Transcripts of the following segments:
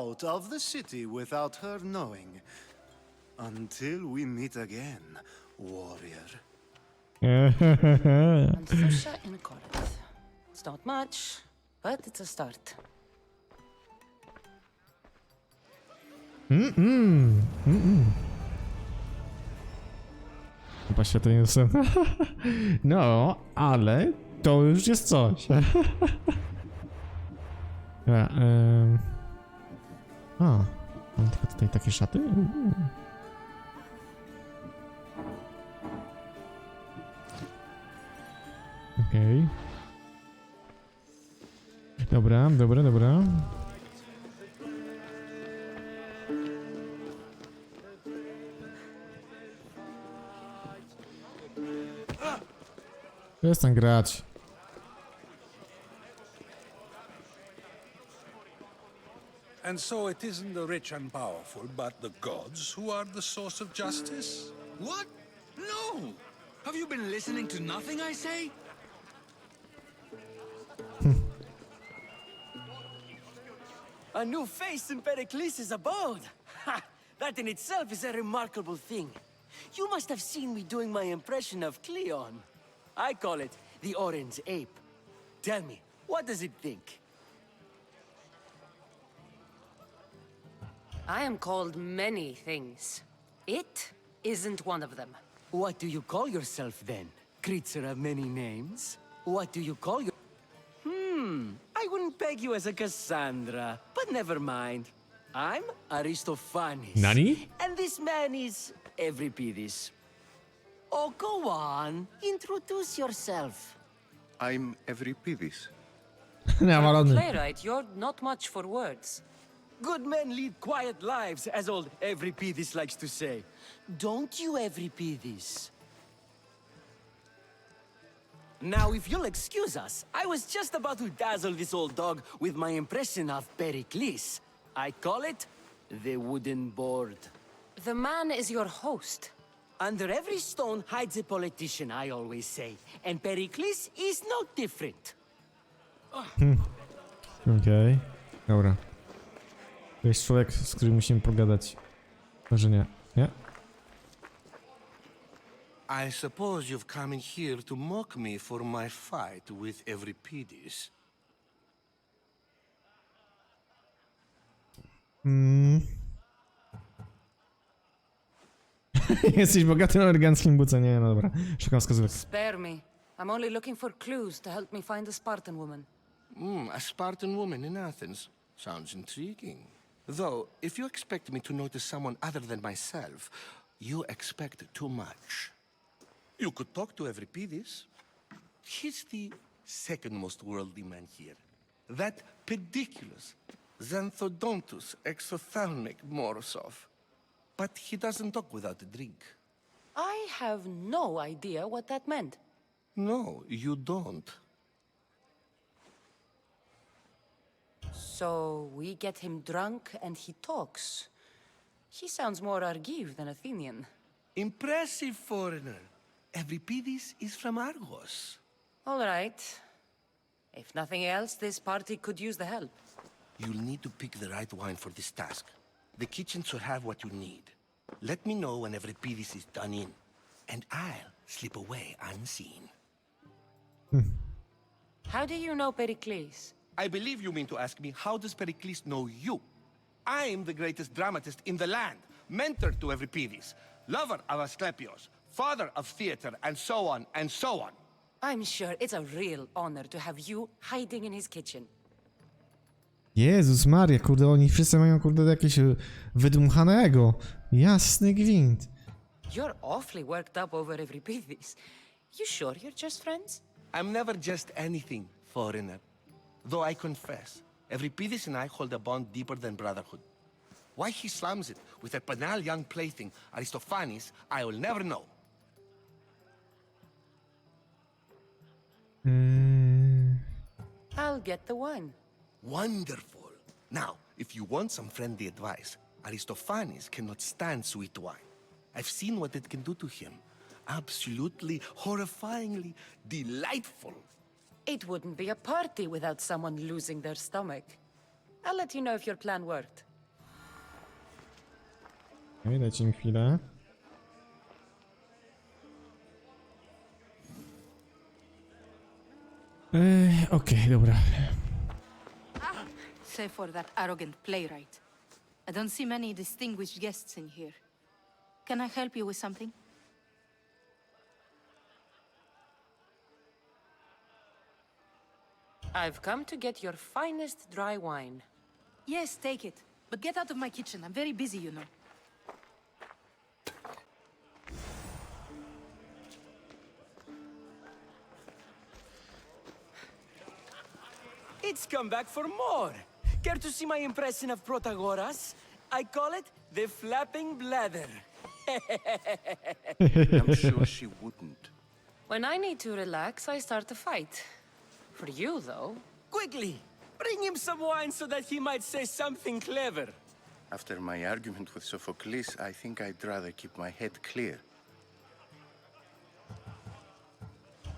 out of the city without her knowing. Until we meet again, warrior. Anthusia in Corinth. It's not much, but it's a start. Chyba się to nie jest. No, ale to już jest coś. Ja, mam tylko tutaj takie szaty. Okej. Dobra. Przestań grać. And so it isn't the rich and powerful, but the gods who are the source of justice? What? No! Have you been listening to nothing I say? A new face in Pericles' abode! Ha! That in itself is a remarkable thing. You must have seen me doing my impression of Cleon. I call it the Orange Ape. Tell me, what does it think? I am called many things. It isn't one of them. What do you call yourself then? Creature of many names? What do you call your... I wouldn't peg you as a Cassandra, but never mind. I'm Aristophanes. Nani? And this man is Euripides. Oh, go on. Introduce yourself. I'm Euripides. Nawalony. Playwright, you're not much for words. Good men lead quiet lives, as old Euripides likes to say. Don't you, Euripides? Now, if you'll excuse us, I was just about to dazzle this old dog with my impression of Pericles. I call it the wooden board. The man is your host. Under every stone hides a politician, I always say. And Pericles is no different. Okej. Dobra. To jest człowiek, z którym musimy pogadać. Może nie. Nie? I suppose you've come in here to mock me for my fight with Euripides. Jesteś bogatym eleganckim bucem. Nie, no dobra. Szukam wskazówek. Spare me. I'm only looking for clues to help me find a Spartan woman. A Spartan woman in Athens. Sounds intriguing. Though, if you expect me to notice someone other than myself, you expect too much. You could talk to Euripides. He's the second most worldly man here. That pediculous, xanthodontus exophthalmic Morosov. But he doesn't talk without a drink. I have no idea what that meant. No, you don't. So we get him drunk and he talks. He sounds more Argive than Athenian. Impressive, foreigner. Euripides is from Argos. All right. If nothing else, this party could use the help. You'll need to pick the right wine for this task. The kitchen should have what you need. Let me know when Euripides is done in, and I'll slip away unseen. How do you know Pericles? I believe you mean to ask me, how does Pericles know you? I'm the greatest dramatist in the land, mentor to Euripides, lover of Asclepios, father of theater, and so on, and so on. I'm sure it's a real honor to have you hiding in his kitchen. Jezus Maria, kurde, oni wszyscy mają, kurde, jakieś wydmuchane ego. Jasny gwint. You're awfully worked up over Euripides. You sure you're just friends? I'm never just anything, foreigner. Though I confess, Euripides and I hold a bond deeper than brotherhood. Why he slams it with a banal young plaything, Aristophanes, I will never know. I'll get the wine. Wonderful. Now, if you want some friendly advice, Aristophanes cannot stand sweet wine. I've seen what it can do to him. Absolutely, horrifyingly delightful. It wouldn't be a party without someone losing their stomach. I'll let you know if your plan worked. Okej, dajcie mi chwilę. Okej, dobra. Save for that arrogant playwright. I don't see many distinguished guests in here. Can I help you with something? I've come to get your finest dry wine. Yes, take it. But get out of my kitchen. I'm very busy, you know. It's come back for more. Care to see my impression of Protagoras? I call it the flapping bladder. I'm sure she wouldn't. When I need to relax, I start a fight. For you, though. Quickly, bring him some wine so that he might say something clever. After my argument with Sophocles, I think I'd rather keep my head clear.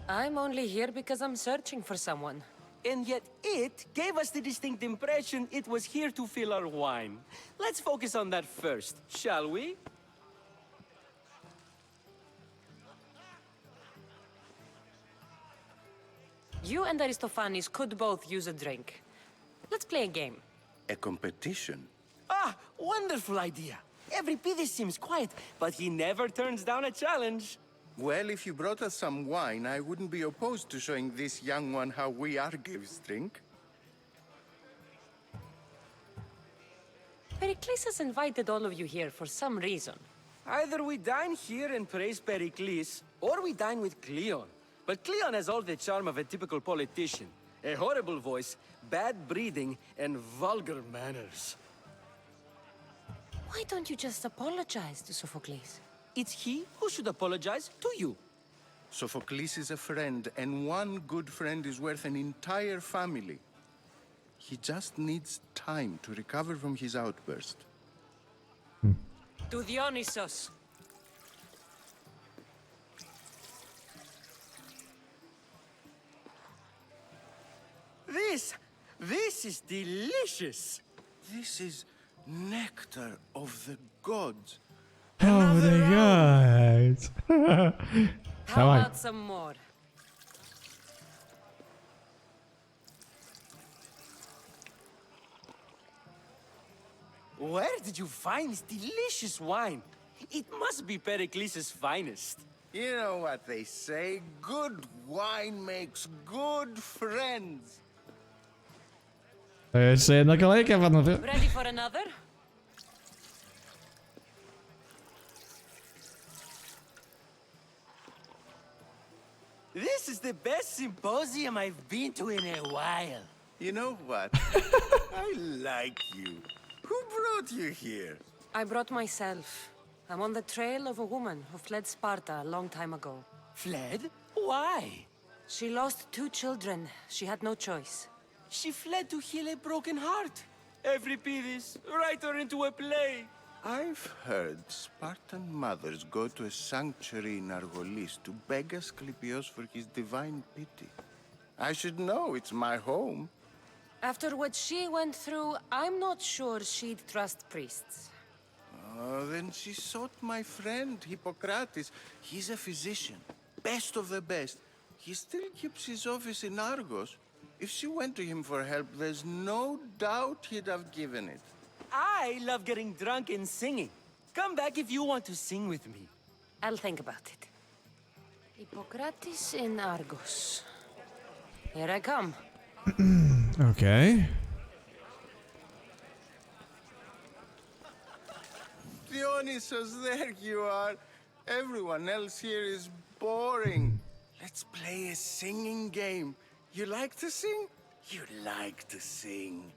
I'm only here because I'm searching for someone. And yet it gave us the distinct impression it was here to fill our wine. Let's focus on that first, shall we? You and Aristophanes could both use a drink. Let's play a game. A competition? Ah, wonderful idea. Every Pidis seems quiet, but he never turns down a challenge. Well, if you brought us some wine, I wouldn't be opposed to showing this young one how we Argives drink. Pericles has invited all of you here for some reason. Either we dine here and praise Pericles, or we dine with Cleon. But Cleon has all the charm of a typical politician. A horrible voice, bad breeding, and vulgar manners. Why don't you just apologize to Sophocles? It's he who should apologize to you. Sophocles is a friend, and one good friend is worth an entire family. He just needs time to recover from his outburst. To Dionysos. This is delicious. This is nectar of the gods. Oh my god! How Dawaj. about some more? Where did you find this delicious wine? It must be Pericles' finest. You know what they say, good wine makes good friends. To jeszcze jedna kolejka, panowie. Ready for another? This is the best symposium I've been to in a while. You know what? I like you. Who brought you here? I brought myself. I'm on the trail of a woman who fled Sparta a long time ago. Fled? Why? She lost 2 children. She had no choice. She fled to heal a broken heart. Euripides, write her into a play. I've heard Spartan mothers go to a sanctuary in Argolis to beg Asclepios for his divine pity. I should know, it's my home. After what she went through, I'm not sure she'd trust priests. Oh, then she sought my friend, Hippocrates. He's a physician, best of the best. He still keeps his office in Argos. If she went to him for help, there's no doubt he'd have given it. I love getting drunk and singing. Come back if you want to sing with me. I'll think about it. Hippocrates in Argos. Here I come. Okej. Dionysos, there you are. Everyone else here is boring. Let's play a singing game. You like to sing? You like to sing.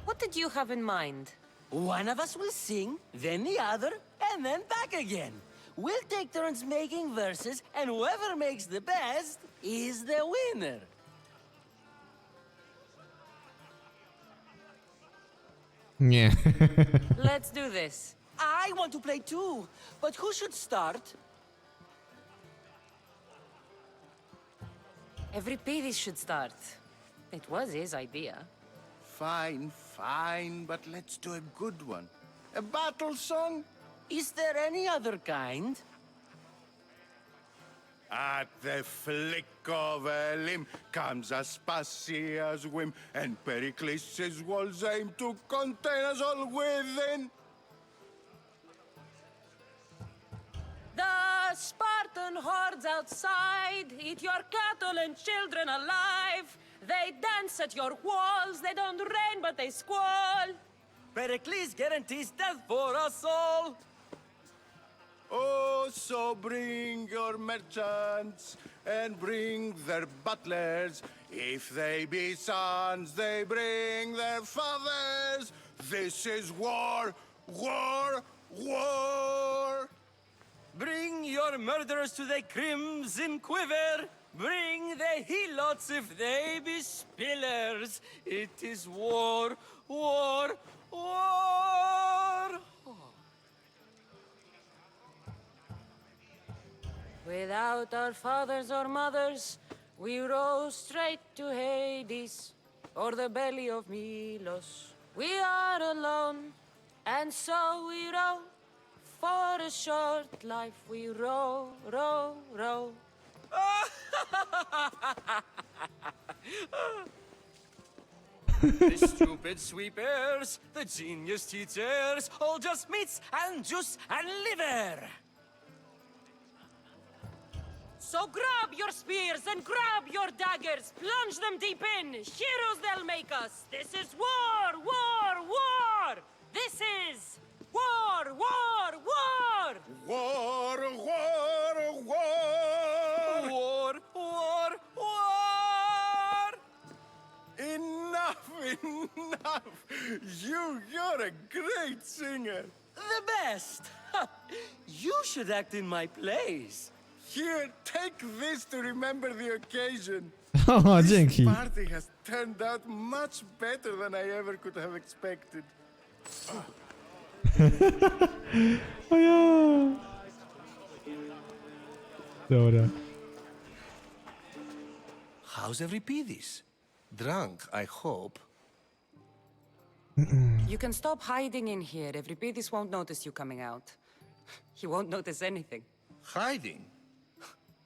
What did you have in mind? One of us will sing, then the other, and then back again. We'll take turns making verses, and whoever makes the best is the winner. Nie. Let's do this. I want to play too, but who should start? Euripides should start. It was his idea. Fine, fine, but let's do a good one. A battle song? Is there any other kind? At the flick of a limb comes Aspasia's whim, and Pericles' walls aim to contain us all within. The Spartan hordes outside eat your cattle and children alive. They dance at your walls, they don't rain but they squall. Pericles guarantees death for us all. Oh, so bring your merchants and bring their butlers. If they be sons, they bring their fathers. This is war, war, war. Bring your murderers to the crimson quiver. Bring the helots if they be spillers. It is war, war, war. Without our fathers or mothers, we row straight to Hades, or the belly of Milos. We are alone, and so we row. For a short life we row, row, row. The stupid sweepers, the genius teachers, all just meats and juice and liver. So grab your spears and grab your daggers, plunge them deep in, heroes they'll make us. This is war, war, war! This is war, war, war! War, war, war. War, war, war! Enough, enough. You're a great singer. The best! You should act in my plays. Here, take this to remember the occasion. O, This dzięki. party has turned out much better than I ever could have expected. O ja. Dobra. How's Euripides? Drunk, I hope. You can stop hiding in here. Euripides won't notice you coming out. He won't notice anything. Hiding?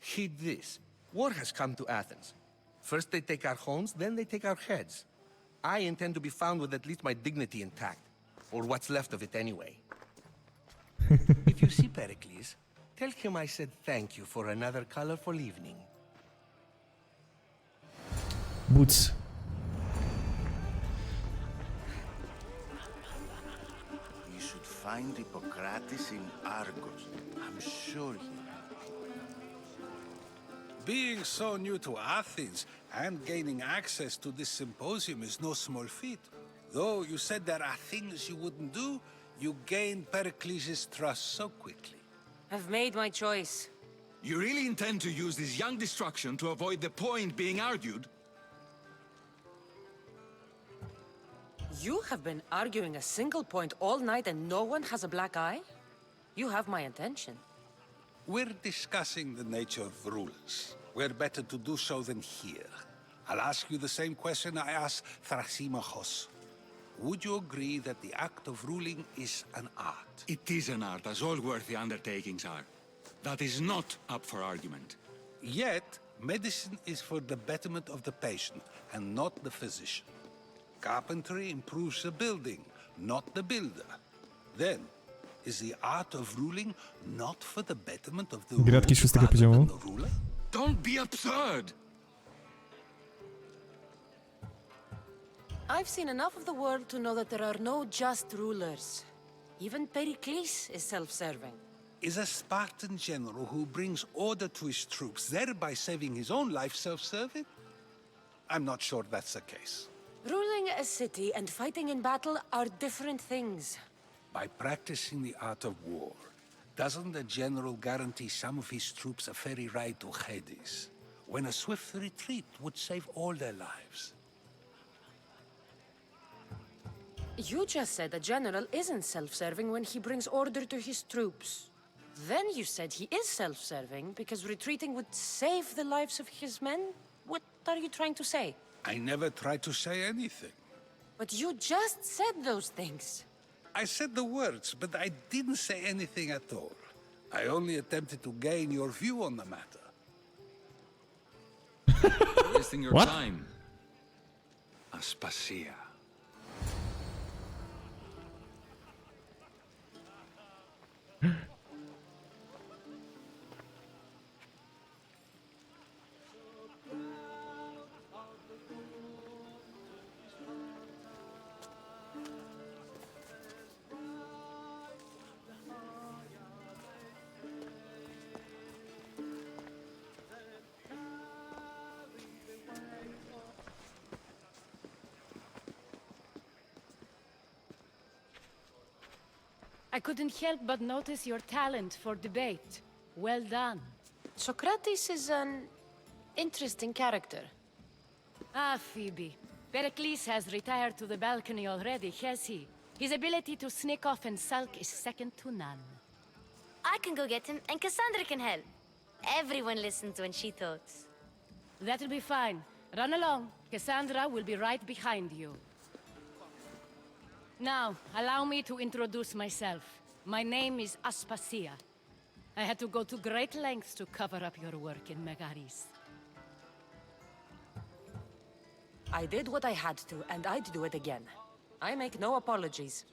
Heed this. War has come to Athens. First they take our homes, then they take our heads. I intend to be found with at least my dignity intact. Or what's left of it anyway. If you see Pericles, tell him I said thank you for another colorful evening. Boots. You should find Hippocrates in Argos. I'm sure he... Being so new to Athens and gaining access to this symposium is no small feat. Though you said there are things you wouldn't do, you gained Pericles' trust so quickly. I've made my choice. You really intend to use this young destruction to avoid the point being argued? You have been arguing a single point all night and no one has a black eye? You have my attention. We're discussing the nature of rulers. Where better to do so than here? I'll ask you the same question I asked Thrasymachos. Would you agree that the act of ruling is an art? It is an art, as all worthy undertakings are. That is not up for argument. Yet, medicine is for the betterment of the patient and not the physician. Carpentry improves the building, not the builder. Then, is the art of ruling not for the betterment of the Gratki ruled 6. rather poziomu. than the ruler? Don't be absurd! I've seen enough of the world to know that there are no just rulers. Even Pericles is self-serving. Is a Spartan general who brings order to his troops, thereby saving his own life, self-serving? I'm not sure that's the case. Ruling a city and fighting in battle are different things. By practicing the art of war, doesn't the general guarantee some of his troops a ferry ride to Hades, when a swift retreat would save all their lives? You just said a general isn't self-serving when he brings order to his troops. Then you said he is self-serving because retreating would save the lives of his men? What are you trying to say? I never tried to say anything. But you just said those things. I said the words, but I didn't say anything at all. I only attempted to gain your view on the matter. Wasting your What? time. Aspasia. I couldn't help but notice your talent for debate. Well done. Socrates is an interesting character. Ah, Phoebe. Pericles has retired to the balcony already, has he? His ability to sneak off and sulk is second to none. I can go get him, and Cassandra can help. Everyone listens when she talks. That'll be fine. Run along. Cassandra will be right behind you. Now, allow me to introduce myself. My name is Aspasia. I had to go to great lengths to cover up your work in Megaris. I did what I had to, and I'd do it again. I make no apologies.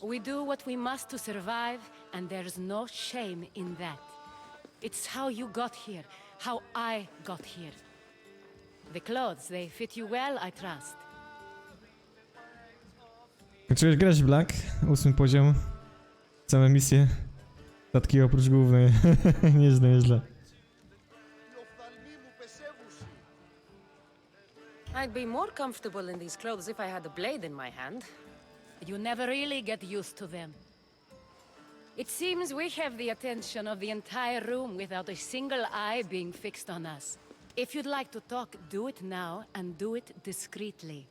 We do what we must to survive, and there's no shame in that. It's how you got here, how I got here. The clothes, they fit you well, I trust. Kończyłeś grać w Black? 8 poziom. Całe misje. Statki oprócz głównej. Nieźle, nieźle. I'd be more comfortable in these clothes if I had a blade in my hand. You never really get used to them. It seems we have the attention of the entire room without a single eye being fixed on us. If you'd like to talk, do it now, and do it discreetly.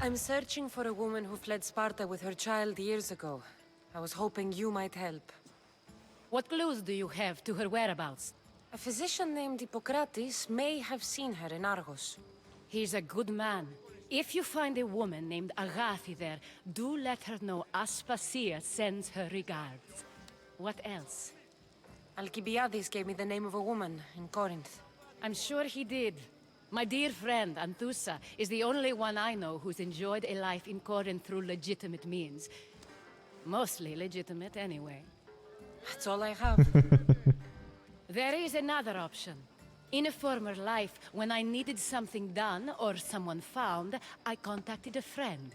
I'm searching for a woman who fled Sparta with her child years ago. I was hoping you might help. What clues do you have to her whereabouts? A physician named Hippocrates may have seen her in Argos. He's a good man. If you find a woman named Agathi there, do let her know Aspasia sends her regards. What else? Alcibiades gave me the name of a woman in Corinth. I'm sure he did. My dear friend, Anthusa, is the only one I know who's enjoyed a life in Corinth through legitimate means. Mostly legitimate, anyway. That's all I have. There is another option. In a former life, when I needed something done or someone found, I contacted a friend.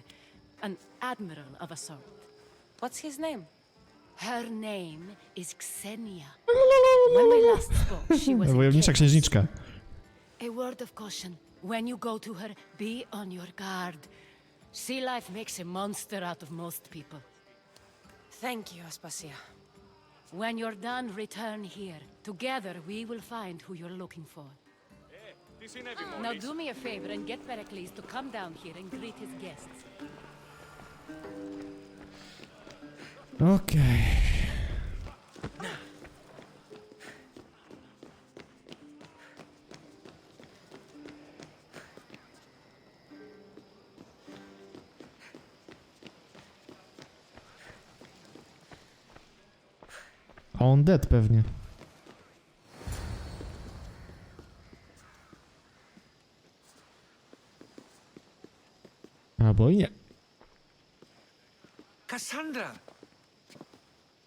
An admiral of a sort. What's his name? Her name is Xenia. When we last spoke, she was Wojownicza księżniczka. A word of caution. When you go to her, be on your guard. Sea life makes a monster out of most people. Thank you, Aspasia. When you're done, return here. Together, we will find who you're looking for. Now do me a favor and get Pericles to come down here and greet his guests. Okej. On dead pewnie. Albo i nie. Cassandra!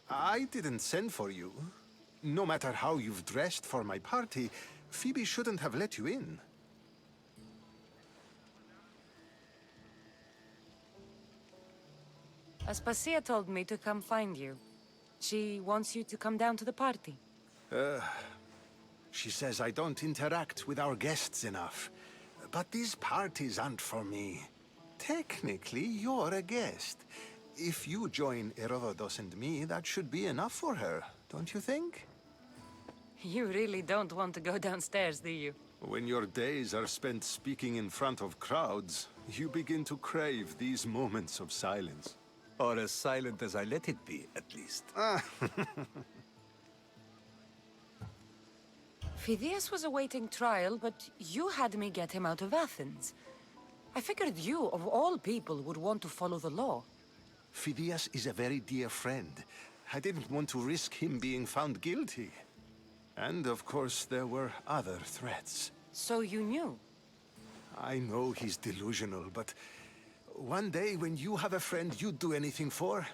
I didn't send for you. No matter how you've dressed for my party, Phoebe shouldn't have let you in. Aspasia told me to come find you. She wants you to come down to the party. She says I don't interact with our guests enough. But these parties aren't for me. Technically, you're a guest. If you join Herodotus and me, that should be enough for her, don't you think? You really don't want to go downstairs, do you? When your days are spent speaking in front of crowds, you begin to crave these moments of silence. Or as silent as I let it be, at least. Phidias was awaiting trial, but you had me get him out of Athens. I figured you, of all people, would want to follow the law. Phidias is a very dear friend. I didn't want to risk him being found guilty. And of course, there were other threats. So you knew? I know he's delusional, but one day when you have a friend you'd do anything for,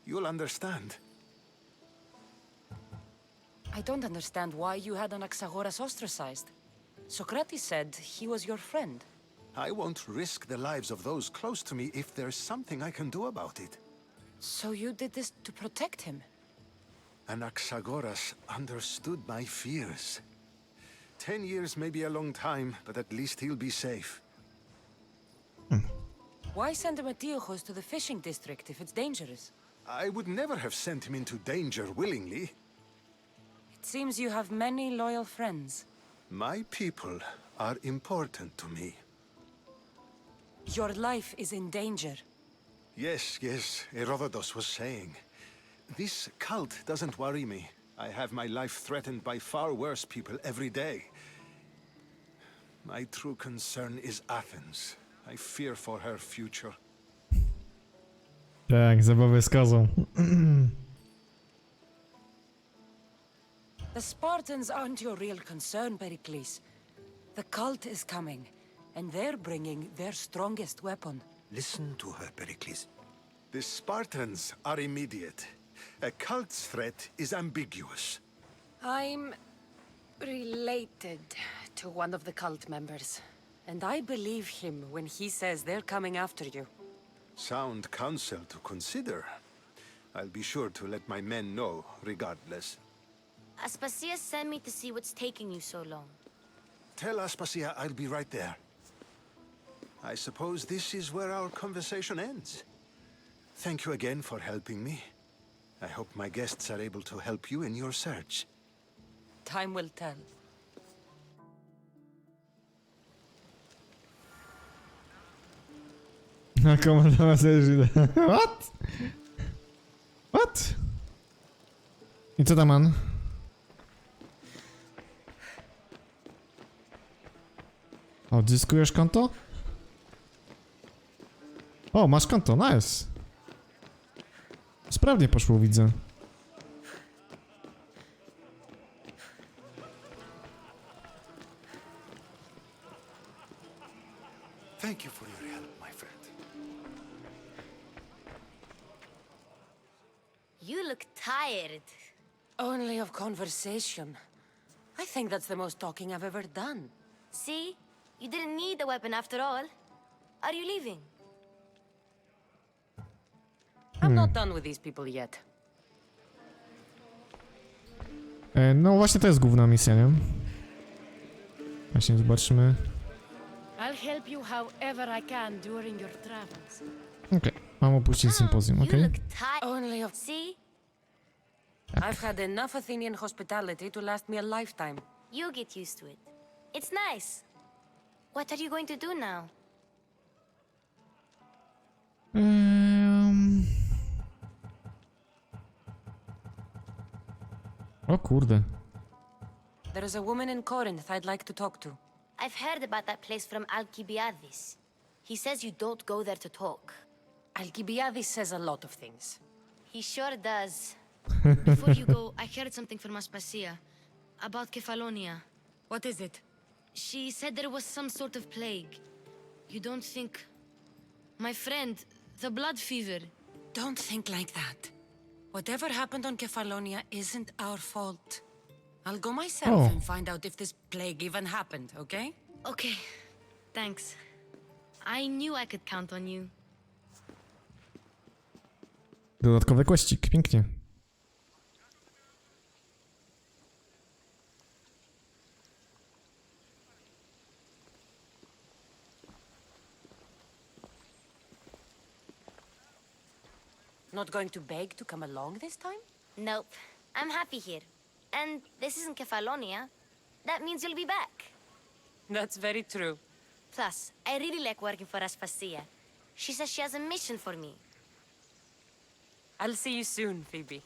you'll understand. I don't understand why you had Anaxagoras ostracized. Socrates said he was your friend. I won't risk the lives of those close to me if there's something I can do about it. So you did this to protect him? Anaxagoras understood my fears. 10 years may be a long time, but at least he'll be safe. Why send Metiochos to the fishing district if it's dangerous? I would never have sent him into danger willingly. It seems you have many loyal friends. My people are important to me. Your life is in danger. Yes, Herodotus was saying. This cult doesn't worry me. I have my life threatened by far worse people every day. My true concern is Athens. I fear for her future. Tak, zabawy z kozą. The Spartans aren't your real concern, Pericles. The cult is coming, and they're bringing their strongest weapon. Listen to her, Pericles. The Spartans are immediate. A cult's threat is ambiguous. I'm related to one of the cult members, and I believe him when he says they're coming after you. Sound counsel to consider. I'll be sure to let my men know, regardless. Aspasia sent me to see what's taking you so long. Tell Aspasia I'll be right there. I suppose this is where our conversation ends. Thank you again for helping me. I hope my guests are able to help you in your search. Time will tell. Komanda messerszmit. What? What? I co tam, man? Odzyskujesz konto? O, masz konto, nice. Sprawnie poszło, widzę. Thank you for your help, my friend. You look tired. Only of conversation. I think that's the most talking I've ever done. See? You didn't need the weapon after all. Are you leaving? I'm not done with these people yet. No właśnie to jest główna misja, nie? Właśnie zobaczymy. I'll help you however I can during your travels. Okej, mam opuścić sympozjum, You okej? look tired. Only of... See? I've had enough Athenian hospitality to last me a lifetime. You get used to it. It's nice. What are you going to do now? O kurde. There is a woman in Corinth I'd like to talk to. I've heard about that place from Alcibiades. He says you don't go there to talk. Alcibiades says a lot of things. He sure does. Before you go, I heard something from Aspasia about Kefalonia. What is it? She said there was some sort of plague. You don't think... My friend, the blood fever. Don't think like that. Whatever happened on Kefalonia isn't our fault. I'll go myself and find out if this plague even happened, okay? Okay, thanks. I knew I could count on you. Dodatkowy questik, pięknie. Not going to beg to come along this time? Nope, I'm happy here. And this isn't Kefalonia. That means you'll be back. That's very true. Plus, I really like working for Aspasia. She says she has a mission for me. I'll see you soon, Phoebe.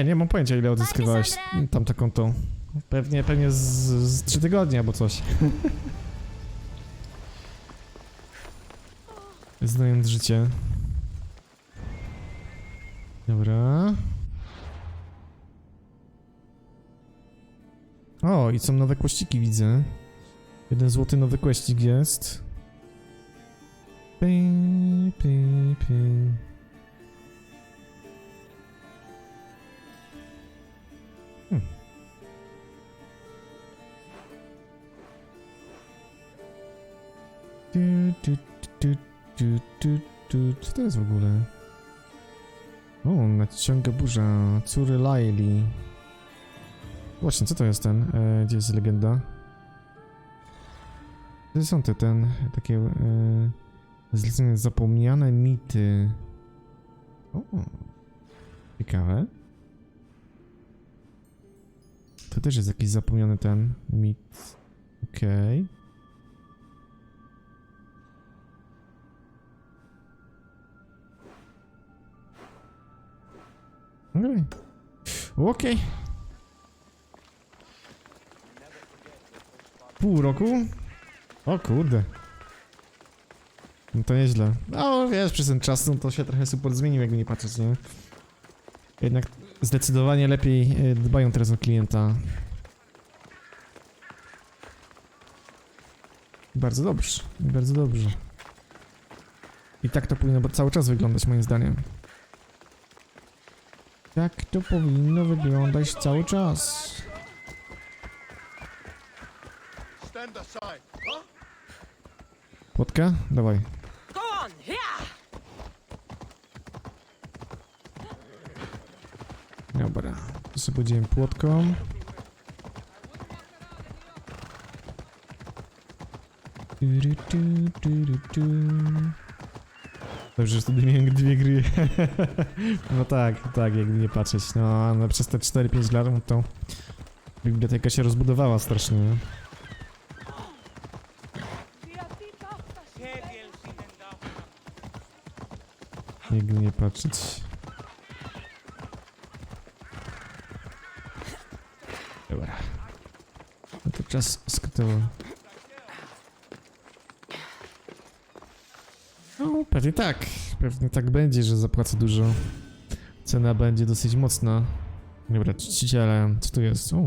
Nie mam pojęcia, ile odzyskiwałeś tamto konto. Pewnie z 3 tygodnie albo coś. znając życie. Dobra. O, i są nowe kłościki, widzę. 1 złoty nowy kłościk jest. Py, py, py. Co to jest w ogóle? O, nadciąga burza. Córy Laili. Właśnie, co to jest ten? Gdzie jest legenda? To są takie zlecenie zapomniane mity. O, ciekawe. To też jest jakiś zapomniany ten mit. Okej. Okej. Pół roku? O kurde. No to nieźle. No wiesz, przez ten czas no, to się trochę support zmienił, jakby nie patrzeć, nie? Jednak zdecydowanie lepiej dbają teraz o klienta. Bardzo dobrze, bardzo dobrze. I tak to powinno cały czas wyglądać, moim zdaniem. Tak to powinno wyglądać cały czas. Płotka? Dawaj. Go on, here! Dobra, to sobie podzieliłem płotką. Dobrze, że wtedy miałem 2 gry. No tak, jakby nie patrzeć. No przez te 4-5 lat to biblioteka się rozbudowała strasznie. Nie? Jakby nie patrzeć. Dobra. No to czas skotował. No, pewnie tak będzie, że zapłacę dużo. Cena będzie dosyć mocna. Dobra, czciciele, co tu jest? O.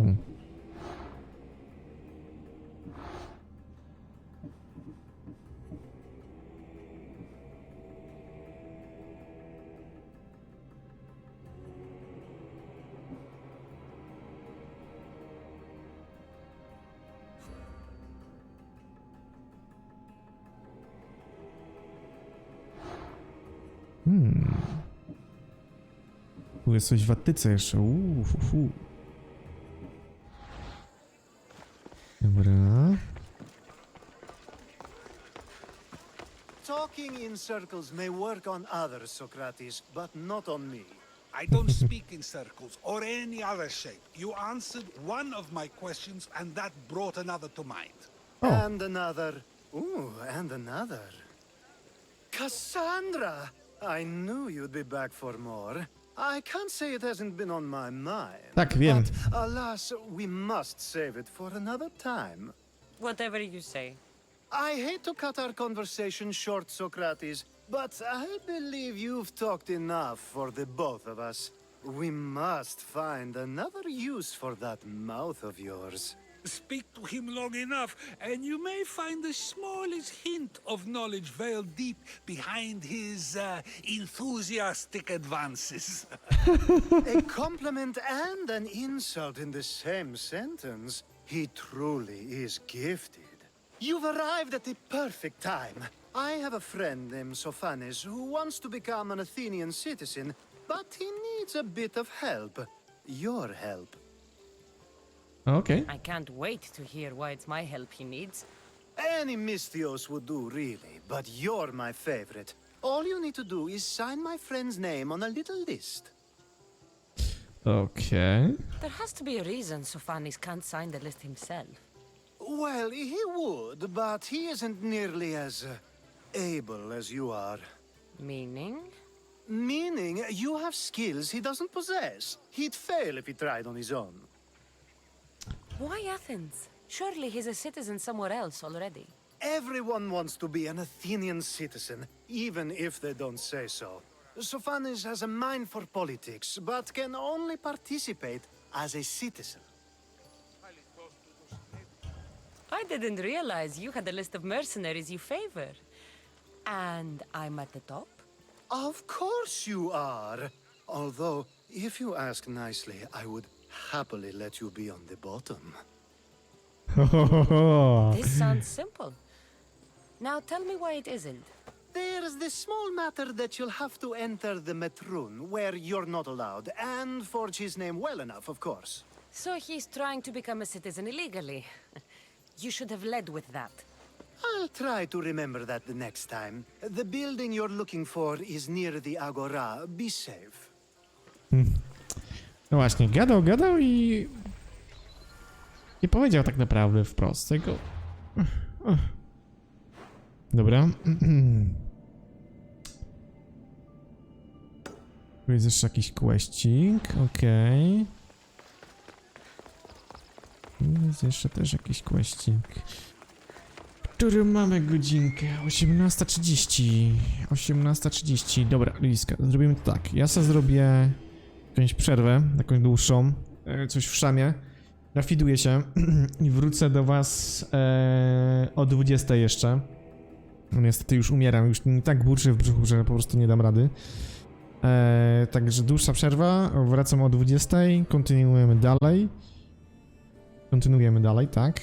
Tu jest coś w Attyce jeszcze. Dobra. Talking in circles may work on others, Socrates, but not on me. I don't speak in circles or any other shape. You answered one of my questions, and that brought another to mind. Oh. And another. Ooh, and another. Cassandra! I knew you'd be back for more. I can't say it hasn't been on my mind. Tak, wiem. But alas, we must save it for another time. Whatever you say. I hate to cut our conversation short, Socrates, but I believe you've talked enough for the both of us. We must find another use for that mouth of yours. Speak to him long enough, and you may find the smallest hint of knowledge veiled deep behind his enthusiastic advances. A compliment and an insult in the same sentence. He truly is gifted. You've arrived at the perfect time. I have a friend named Sophanes who wants to become an Athenian citizen, but he needs a bit of help. Your help. Okay. I can't wait to hear why it's my help he needs. Any Misthios would do, really, but you're my favorite. All you need to do is sign my friend's name on a little list. Okay. There has to be a reason Sophanes can't sign the list himself. Well, he would, but he isn't nearly as able as you are. Meaning? Meaning, you have skills he doesn't possess. He'd fail if he tried on his own. Why Athens? Surely he's a citizen somewhere else already. Everyone wants to be an Athenian citizen, even if they don't say so. Sophanis has a mind for politics, but can only participate as a citizen. I didn't realize you had a list of mercenaries you favor. And I'm at the top? Of course you are. Although, if you ask nicely, I would happily let you be on the bottom. This sounds simple. Now tell me why it isn't. There's the small matter that you'll have to enter the Metrun, where you're not allowed, and forge his name well enough, of course. So he's trying to become a citizen illegally. You should have led with that. I'll try to remember that the next time. The building you're looking for is near the Agora. Be safe. No właśnie, gadał i... nie powiedział tak naprawdę wprost tego. Dobra. Tu jest jeszcze jakiś questik, okej. Jest jeszcze też jakiś questik. Który mamy godzinkę? 18:30. 18:30. Dobra, Liska, zrobimy to tak. Ja sobie zrobię jakąś przerwę, jakąś dłuższą. Coś w szamie. Nafiduję się i wrócę do was o 20 jeszcze. Niestety już umieram, już mi tak burczy w brzuchu, że po prostu nie dam rady. Także dłuższa przerwa, wracam o 20, kontynuujemy dalej. Tak.